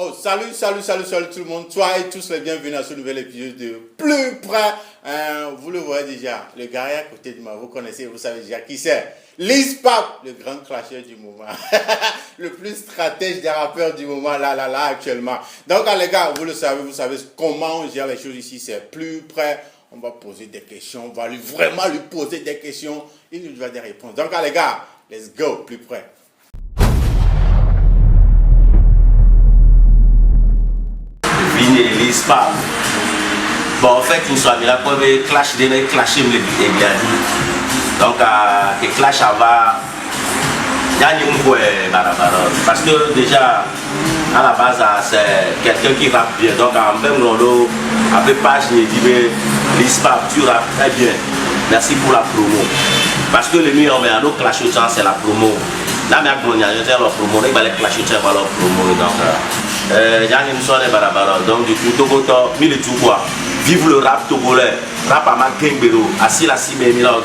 Oh, salut tout le monde. Toi et tous les bienvenus à ce nouvel épisode de Plus Près. Vous le voyez déjà, le gars à côté de moi, vous connaissez, vous savez déjà qui c'est. Lispap, le grand clasheur du moment. Le plus stratège des rappeurs du moment, là, actuellement. Donc, les gars, vous savez comment on gère les choses ici. C'est Plus Près. On va poser des questions, on va vraiment lui poser des questions. Il nous doit des réponses. Donc, les gars, let's go, Plus Près. Lispap. Bon, en fait, nous sommes là pour le clash de les clasher les bien. Donc, le clash va. Il y a une fois parce que déjà, à la base, c'est quelqu'un qui rappe bien. Donc, en même temps, après page, je dis, mais Lispap, tu rappes très bien. Merci pour la promo. Parce que le mieux, on met un autre clash au temps, c'est la promo. Là, mais on a la promo, il va les clasher au temps, la promo. Donc, donc du coup Togoto mille tout quoi vive le rap togolais rap à ma Gembero assis la cime et là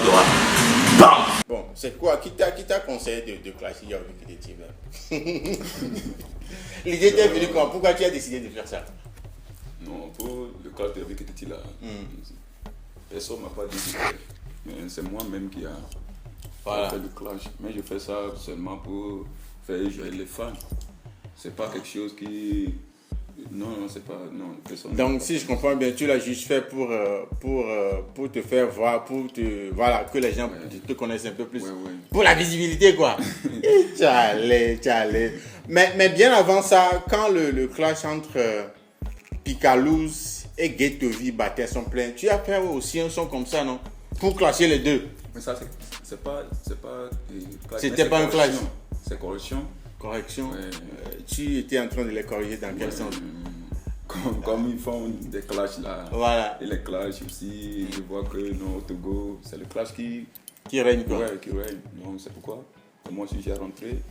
bam. Bon, c'est quoi qui t'a conseillé de clasher avec des types? L'idée t'est venue comment? Pourquoi tu as décidé de faire ça? Non, pour le clash de avec Titi là, personne m'a pas dit de faire. Mais c'est moi-même qui a fait le clash. Mais je fais ça seulement pour faire jouer les fans. C'est pas quelque chose qui... Non, c'est pas... Non, personne. Donc, si je comprends bien, tu l'as juste fait pour te faire voir, voilà, que les gens te connaissent un peu plus. Ouais. Pour la visibilité, quoi. Tchalé. Mais bien avant ça, quand le clash entre Picalouz et Ghetto-V battait son plein, tu as fait aussi un son comme ça, non? Pour clasher les deux. Mais ça, c'est pas C'était pas un clash. C'est correction. Correction. Ouais. Tu étais en train de les corriger dans quel sens? Comme ils font des clashs là. Voilà. Et les clashs aussi, je vois que non, au Togo, c'est le clash qui règne quoi. Ouais, qui règne. Donc c'est pourquoi moi si j'ai rentré.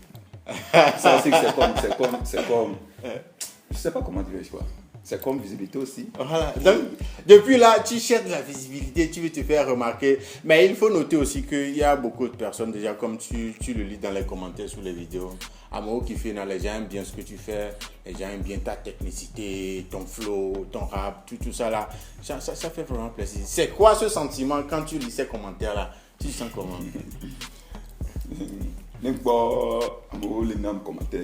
Ça aussi c'est comme. Je sais pas comment dire quoi. C'est comme visibilité aussi. Voilà. Donc, depuis là, tu cherches de la visibilité, tu veux te faire remarquer. Mais il faut noter aussi qu'il y a beaucoup de personnes, déjà, comme tu le lis dans les commentaires sous les vidéos. Amour qui fait, les gens aiment bien ce que tu fais. Les gens aiment bien ta technicité, ton flow, ton rap, tout ça là. Ça fait vraiment plaisir. C'est quoi ce sentiment quand tu lis ces commentaires là? Tu te sens comment? Amour, les noms commentaires,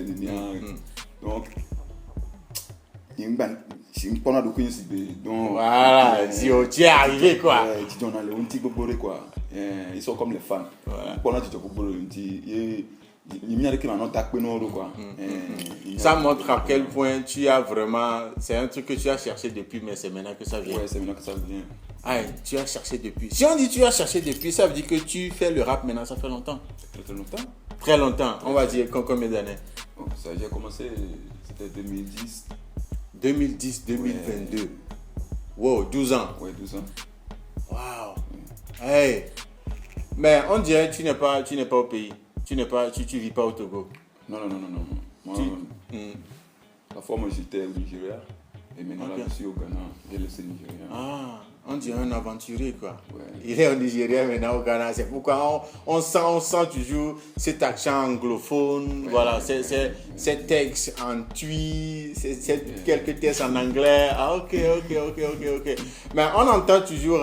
donc. Voilà, tu es arrivé quoi. Ils sont comme les fans. Ça montre à quel point tu as vraiment. C'est un truc que tu as cherché depuis, mais c'est maintenant que ça vient. Ouais, c'est maintenant que ça vient. Ah, tu as cherché depuis. Si on dit tu as cherché depuis, ça veut dire que tu fais le rap maintenant, ça fait longtemps. Très longtemps. Très longtemps, on va dire combien d'années? Ça j'ai commencé, c'était 2010. 2010, 2022. Ouais. Wow, 12 ans. Ouais, 12 ans. Wow. Hey. Mais on dirait que tu n'es pas au pays. Tu vis pas au Togo. Non. Moi, parfois, moi j'étais au Nigeria. Et maintenant, là, je suis au Ghana. J'ai laissé le Nigeria. Ah, on dirait un aventurier, quoi. Ouais. Il est au Nigeria, maintenant au Ghana. C'est pourquoi on sent toujours cet accent anglophone. Ouais, voilà, ces textes en tui, quelques textes en anglais. Ah, ok. Mais on entend toujours,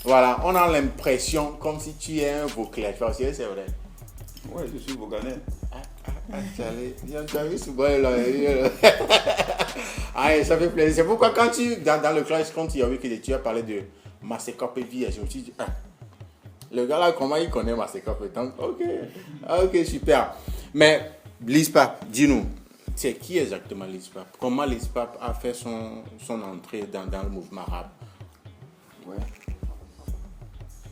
voilà, on a l'impression comme si tu es un vocaliste. C'est vrai. Ouais, je suis Voganais. Tu as vu ce boy là. Ah, ça fait plaisir. C'est pourquoi quand dans le clash, quand tu as parlé de Maseka Pevi, je me suis dit, le gars là, comment il connaît Maseka Pevi? Donc, ok, super. Mais Lispap, dis-nous, c'est qui exactement Lispap? Comment Lispap a fait son entrée dans le mouvement rap? Ouais.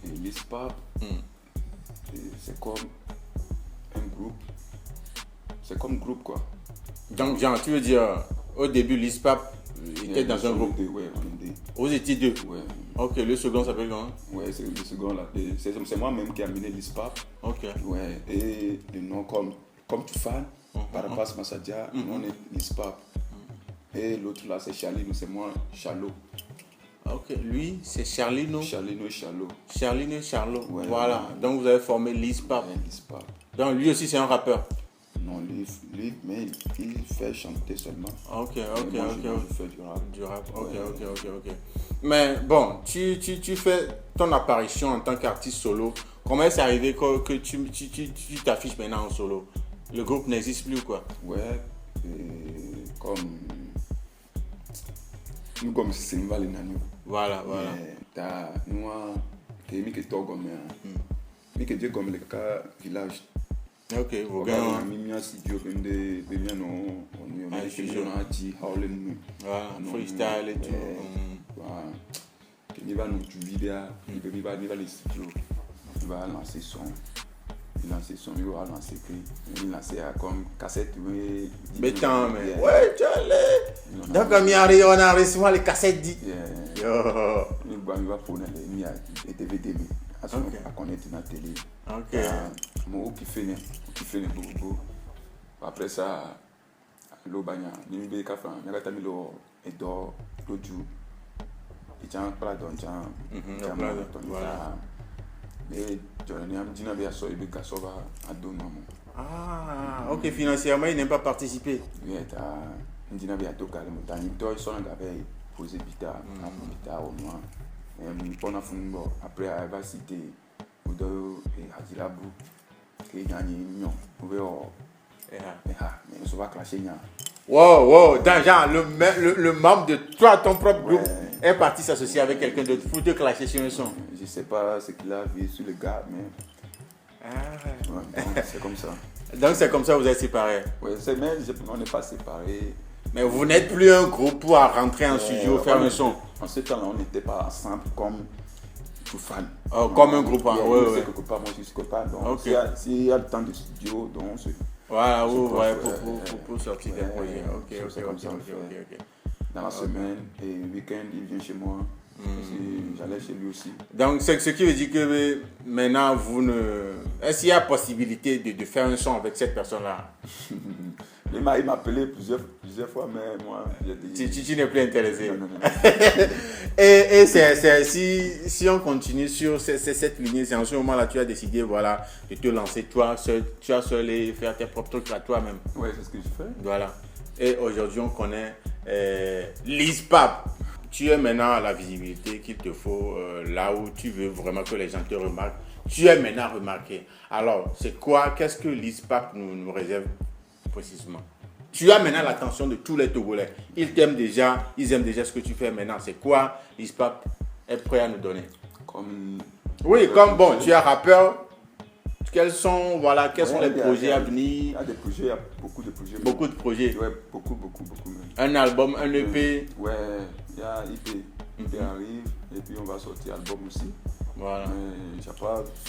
Et Lispap, c'est comme un groupe. C'est comme groupe quoi. Donc, genre, tu veux dire, au début, Lispap était dans un groupe? Ouais, on est deux. Vous étiez deux? Ouais. Ok, le second s'appelle comment? Ouais, c'est le second là. C'est moi-même qui ai amené Lispap. Ok. Ouais, et le nom comme Toufan, Parapas Massadia, on est Lispap. Et l'autre là, c'est Charlino, c'est moi, Charlot. Ok, lui, c'est Charlino. Charlino et Charlot. Charlino et Charlot, ouais, voilà. Ouais. Donc vous avez formé Lispap. Ouais, Lispap. Donc lui aussi, c'est un rappeur. Non, son livre, mais il fait chanter seulement. Ok. Je fais du rap. Ok. Mais bon, tu fais ton apparition en tant qu'artiste solo. Comment est-ce arrivé que tu t'affiches maintenant en solo? Le groupe n'existe plus, quoi. Ouais, comme c'est une vallée nanu. Voilà. T'as nous qui est comme mais que Dieu comme le cas village. Ok, vous gagnez. Mimia studio bende bemia no on est chez on a dit Harlem. Voilà, freestyle et tout. Voilà. Il va nous vidéo, il va les studios. Il va lancer son. Il va lancer il lance comme cassette Béton, mais ouais, tu allais. Donc on a reçu les cassettes dit. Il va prendre les DVD à connaître na télé. OK. Moi qui fait beaucoup. Après ça l'obanya, ni be ka fa, ni ka tamilo edo doju. Et tiens pas dans voilà. Et Johnny am dina be aso ibe ka soba adonamo. Ah, OK, financièrement il n'a pas participé. Oui, dina be atoka le mutani to so na gabe poser bita au moins. Et pour na fungo après à va citer odo et Adilabu qui gagne union. Mais on va clasher. Wow, genre le membre de toi, ton propre groupe, est parti s'associer avec quelqu'un d'autre pour te clasher sur un son. Je sais pas ce qu'il a vu sur le gars, mais c'est comme ça. Donc c'est comme ça que vous êtes séparés. Oui, mais on n'est pas séparés. Mais vous n'êtes plus un groupe pour rentrer en studio, faire un son. En ce temps-là, on n'était pas ensemble comme tout fan. Oh, comme un groupe, oui. Quelque part, moi je suis quelque part. Donc, s'il y a le temps de studio, donc voilà, pour sortir des projets. Ok. Dans la semaine et le week-end, il vient chez moi. J'allais chez lui aussi. Donc, ce qui veut dire que maintenant, est-ce qu'il y a possibilité de faire un son avec cette personne-là? Il m'a appelé plusieurs fois, mais moi, j'ai dit... Tu n'es plus intéressé. Non. Et si on continue sur cette lignée, c'est en ce moment-là tu as décidé de te lancer toi seul et faire tes propres trucs à toi-même. Oui, c'est ce que je fais. Voilà. Et aujourd'hui, on connaît Lispap. Tu es maintenant à la visibilité qu'il te faut là où tu veux vraiment que les gens te remarquent. Tu es maintenant remarqué. Alors, qu'est-ce que Lispap nous réserve précisément? Tu as maintenant l'attention de tous les Togolais. Ils t'aiment déjà, ils aiment déjà ce que tu fais maintenant. C'est quoi Lispap est prêt à nous donner? Tu es rappeur. Quels sont les projets à venir? Il y a des projets, il y a beaucoup de projets. Beaucoup de projets. Ouais, beaucoup. Un album, un EP. Ouais, il y a EP. EP arrive et puis on va sortir album aussi. Voilà. Mais je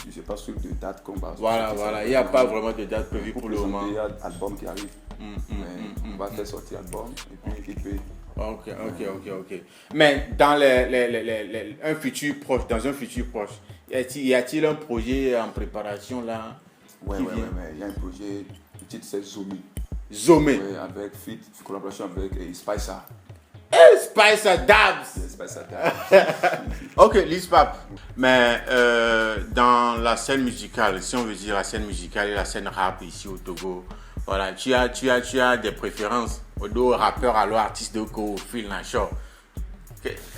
ne sais pas sur de date qu'on va sortir. Voilà, il n'y a pas vraiment de date prévue pour le moment. Il y a un album qui arrive. On va faire sortir album et puis EP. Ok. Mais dans un futur proche, y a-t-il un projet en préparation là? Ouais. Il y a un projet, le titre c'est Zomé. Zomé. Ouais, avec collaboration avec Spicer. Spicer Dabs. Ok, Lispap. Mais dans la scène musicale, si on veut dire la scène musicale et la scène rap ici au Togo, voilà, tu as des préférences au rappeur, alors artiste de au fil nacho.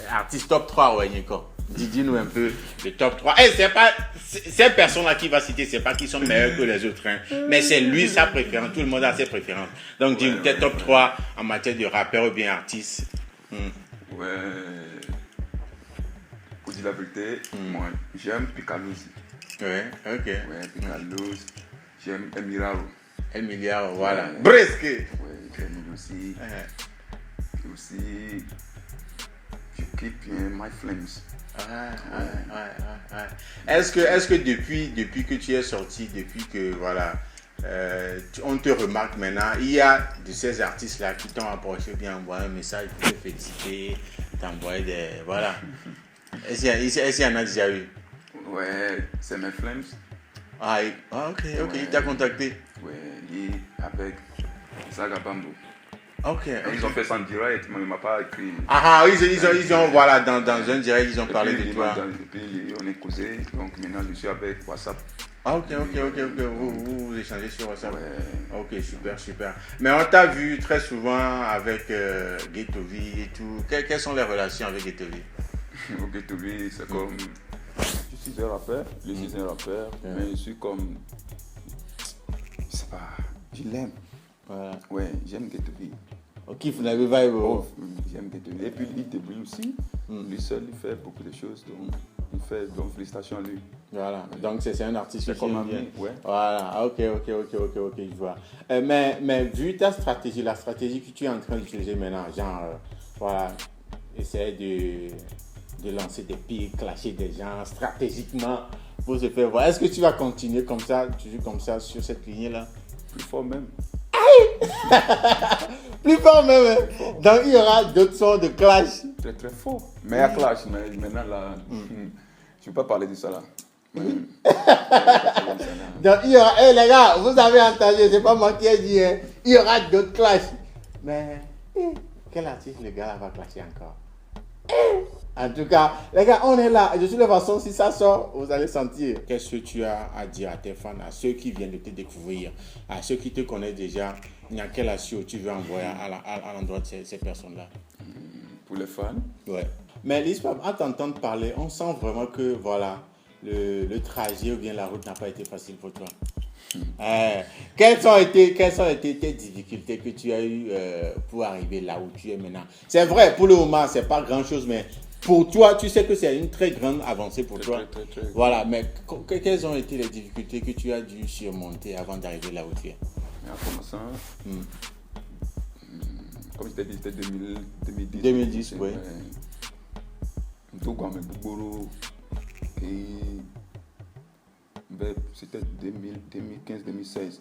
Artiste top 3 ouais Nico. Dis-nous un peu le top 3. Et c'est pas ces personnes-là qui va citer, c'est pas qu'ils sont meilleurs que les autres, hein, mais c'est lui sa préférence. Tout le monde a ses préférences. Donc dis-nous tes top 3 en matière de rappeur ou bien artiste. Ouais. Pour dire la vérité, moi j'aime Picalouz. Ouais, ok. Ouais, Picalouz. J'aime Emiliano, voilà. Bresque. Ouais, j'aime aussi. Aussi, je kiffe bien My Flames. Ouais. Est-ce que depuis que tu es sorti, depuis que on te remarque maintenant, il y a de ces artistes là qui t'ont approché, bien envoyé un message pour te féliciter, t'envoyer des Est-ce qu'il y en a déjà eu? Ouais, c'est My Flames. Ok, il t'a contacté. Ouais, avec Saga Bambo. Ok. Ils ont fait ça en direct, mais il ne m'a pas écrit. Ils ont dans un direct, ils ont parlé de toi. Et puis on est causé, donc maintenant je suis avec WhatsApp. Ah, ok. Vous échangez sur WhatsApp. Ouais. Ok, super. Mais on t'a vu très souvent avec Ghettovi et tout. Quelles sont les relations avec Ghettovi? Au Ghettovi, c'est comme. Je suis un rappeur, mais je suis comme. Je sais pas, je l'aime. Voilà. Ouais, j'aime Ghettovi. Ok, vous n'avez pas eu. J'aime Ghettovi. Et puis, il débrouille aussi. Lui seul, il fait beaucoup de choses. Donc, félicitations à lui. Voilà, donc c'est un artiste C'est qui comme aime un bien. ami, ouais. Voilà, ok, je vois. Mais vu ta stratégie, la stratégie que tu es en train d'utiliser maintenant, genre, voilà, essayer de lancer des pics, clasher des gens stratégiquement pour se faire voir. Est-ce que tu vas continuer comme ça, toujours comme ça, sur cette lignée-là? Plus fort même. Plus fort même, hein? Donc il y aura d'autres sons de clash. Très très fort. Mais à clash, mais maintenant là, je ne vais pas parler de ça là. Donc il y aura, les gars, vous avez entendu, c'est pas moi qui ai dit, hein, il y aura d'autres clashs. Mais quel artiste le gars là va clasher encore? En tout cas, les gars, on est là. De toute façon, si ça sort, vous allez sentir. Qu'est-ce que tu as à dire à tes fans, à ceux qui viennent de te découvrir, à ceux qui te connaissent déjà? Il y a quel assure tu veux envoyer à l'endroit de ces personnes-là? Pour les fans. Ouais. Mais l'histoire, à t'entendre parler, on sent vraiment que voilà, le trajet ou bien la route n'a pas été facile pour toi. Quelles ont été tes difficultés que tu as eues pour arriver là où tu es maintenant? C'est vrai, pour le moment, c'est pas grand-chose, mais pour toi, tu sais que c'est une très grande avancée pour toi. Très. Voilà, mais quelles ont été les difficultés que tu as dû surmonter avant d'arriver là où tu es? En commençant, comme je t'ai dit, c'était 2010. 2010, oui. Tout comme Bouboro. Et c'était 2015-2016.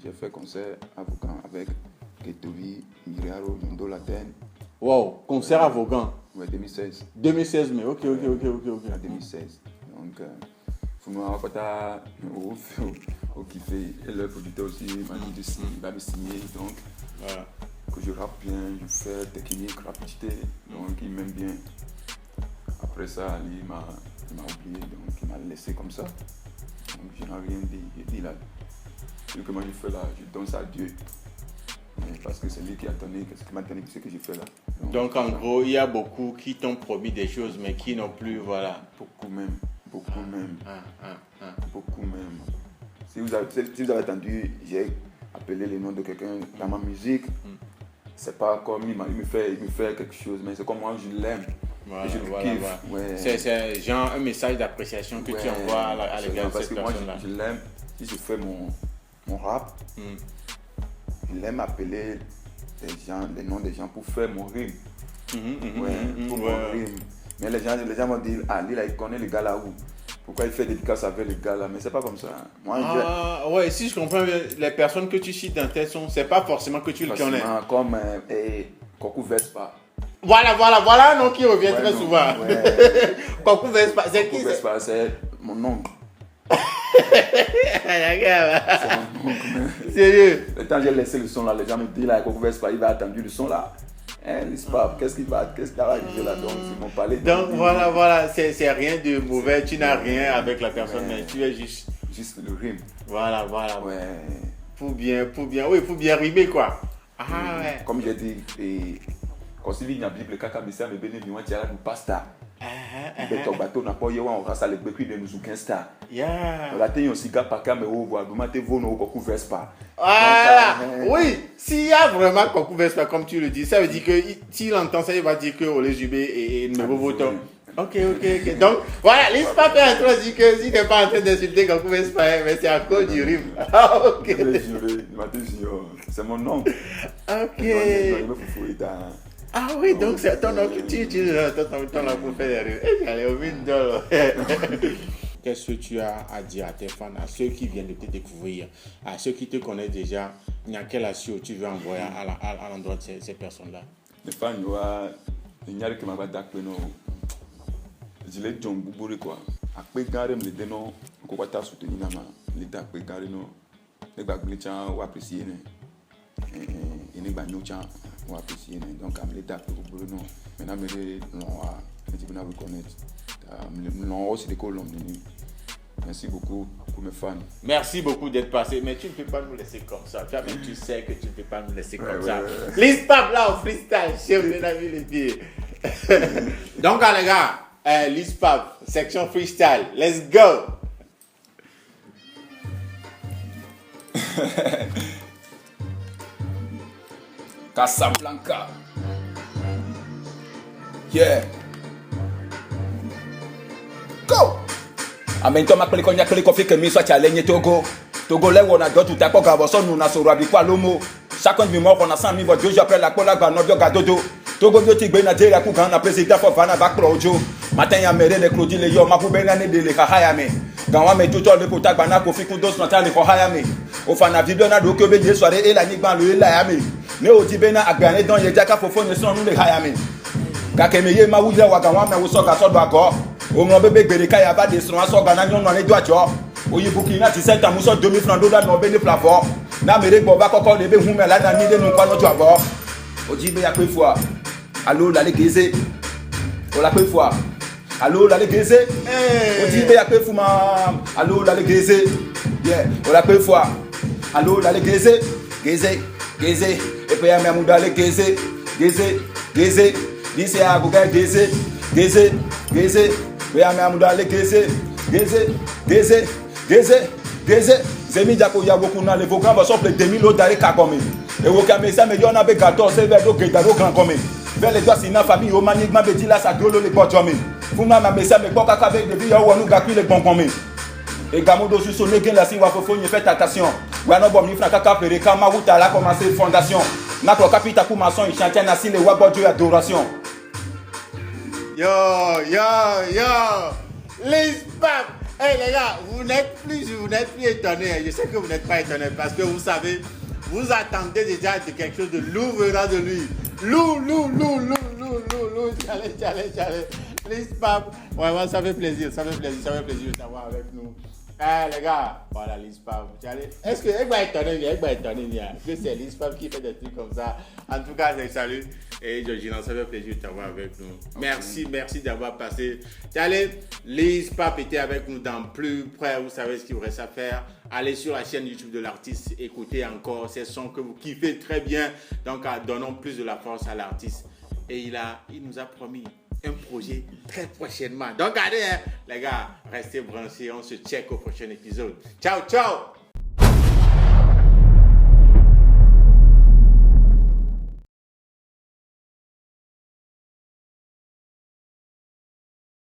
J'ai fait concert à Vaughan avec Ghettovi, Miriaro, Yondo Laten. Wow, concert à Vaughan. Ouais, 2016. 2016, mais ok. À 2016. Donc, Founoua Wakata, au kiffé. Et le producteur aussi m'a dit il va me signer. Donc, voilà. Que je rappe bien, je fais technique, rapidité. Donc, il m'aime bien. Après ça, il m'a oublié, donc il m'a laissé comme ça. Donc, je n'ai rien dit. J'ai dit là, ce que moi je fais là, je donne ça à Dieu. Mais parce que c'est lui qui m'a donné ce que je fais là. Donc en gros, il y a beaucoup qui t'ont promis des choses, mais qui n'ont plus, voilà. Beaucoup même. Beaucoup même. Si vous avez entendu, j'ai appelé le nom de quelqu'un dans ma musique. C'est pas comme il me fait quelque chose, mais c'est comme moi je l'aime. Voilà, je le kiffe. Ouais. C'est genre un message d'appréciation que tu envoies à l'égard de cette personne-là. Je l'aime. Si je fais mon rap, je l'aime appeler les noms des gens pour faire mon rime. Mon rime. Mais les gens vont dire, lui là, il connaît le gars là où. Pourquoi il fait des dédicaces avec les gars là? Mais c'est pas comme ça. Ouais, si je comprends bien, les personnes que tu cites dans tes sons, c'est pas forcément que tu le connais. Comme Kokou Vespa. Voilà un nom qui revient très souvent. Kokou Vespa, c'est qui? Kokou Vespa, c'est mon oncle. C'est mon oncle. Sérieux? Le temps j'ai laissé le son là, les gens me disent là, Kokou Vespa, il va attendre le son là. Qu'est-ce qui va arriver là? Donc, ils m'ont parlé. Donc voilà, c'est rien de mauvais, tu n'as rien avec la personne, mais tu es juste le rime. Voilà. Ouais. Pour bien rimer quoi. Ouais. Comme j'ai dit, quand il y a Bible, kaka misa me bene ni wati ala du pasta. Beto bateau n'a pas yewa on rasa le bepi de nous star. On a tenu aussi gars par me au voir demain te vono Kokou Vespa. Voilà. Oui, s'il y a vraiment Kokou Vespa comme tu le dis, ça veut dire que s'il entend ça, il va dire que Olé Jubé et numéro voto. Ok. Donc voilà, l'ISPAP est en train de dire que s'il n'est pas en train d'insulter Kokou Vespa, mais c'est à cause du rime. Ok. C'est mon nom. Ok. Ah oui, donc c'est ton oncle, tu utilises ton oncle pour faire des rires. Allez, au minute. Qu'est-ce que tu as à dire à tes fans, à ceux qui viennent de te découvrir, à ceux qui te connaissent déjà? Il y a quel assure tu veux envoyer à l'endroit de ces personnes-là? Les fans, il y a qui m'a dit je l'ai dit en Boubori quoi. Après garder me le nom, quoi t'as soutenu nama, les dates après garder non, les baguettes ou apprécier né, et les bagnoles ou apprécier né. Donc am les dates pour Boubori non. Maintenant me les non, les gens vous connaissent. Non aussi des colons Merci beaucoup pour mes fans. Merci beaucoup d'être passé, mais tu ne peux pas nous laisser comme ça. Toi-même, tu sais que tu ne peux pas nous laisser comme ça. Lise Pape là au freestyle, chef de la ville les pieds. Donc, les gars, Lise Pape, section freestyle, let's go! Casablanca. Yeah. Go. Amento makpele konya kele kofi kemi so challenge Togo. Togo le wona do tout akọ gabo so nu na so rabi kwa lomo. Chacun du monde on a 100 000 voix 2 jours après la cola gba no bio gadodo. Togo bio ti gbe Nigeria ku gan na president for Vana back pro ojo. Matin ya mere de Claudie le yo ma ku be na ne de le haya me. Ganwa me tuto le pota gba na kofi ku dos na ta le ko haya me. O fa na video na do ke be je soirée e la ni gba lo e la ya me. Ne o ti be na agbane don ye jaka fofo ne son nu le haya me. Kakeme ye ma wuje wa ganwa me wo so ga so do ago. Omo bebe gbere kaya ba de sun aso gana nyon no ni do ajo. Oyibo ki na ti set amuso 2000 francs dollar no be ni plafond. Na mere gbo ba koko le be hu me la na ni de nu kwa no jo abo. Ojibe ya pe fua. Allo la le geze. O la pe fua. Allo la le geze. Ojibe ya pe fuma. Allo la le geze. Yeah, o la pe fua. Allo la le geze. Geze, geze. E pe ya me amuda le geze. Geze, geze. Dise a go get geze. Geze, geze. We are Mamudale Geze, Geze, Geze, Geze, Geze, Zemi Jako Yabokuna, le vocan va sopler 2000 autres d'arrêt Kakomi. Et au Kamesa, mais y'en avait 14, c'est vers le Gado Grand Comé. Vers les doigts, c'est une famille, au manigma, mais dit là, ça gueule les potes. Fuma ma messa, mais pas avec des vies, ou nous gâquille les bons comés. Et Gamodo sur son négin, la signe, il fait attention. Wano Bom, il fera caca, et Kama Wuta, la commencé fondation. Nakro Capita Koumasson, il chantait Nassi, les Wabo Dieu adoration. Yo, Lise Pape. Hey les gars, vous n'êtes plus étonnés. Je sais que vous n'êtes pas étonnés parce que vous savez, vous attendez déjà de quelque chose de lourd venant de lui. Lourd. Allez. Lise Pape. Vraiment, ça fait plaisir de t'avoir avec nous. Les gars, voilà Lise Pape. Est-ce que elle va étonner que c'est Lise Pape qui fait des trucs comme ça. En tout cas, je salue. Et Georgina, ça fait plaisir de t'avoir avec nous. Merci d'avoir passé. Lise Pape était avec nous dans Plus Près. Vous savez ce qu'il vous reste à faire. Allez sur la chaîne YouTube de l'artiste. Écoutez encore ces sons que vous kiffez très bien. Donc, donnons plus de la force à l'artiste. Et il nous a promis un projet très prochainement. Donc, allez, les gars, restez branchés. On se check au prochain épisode. Ciao.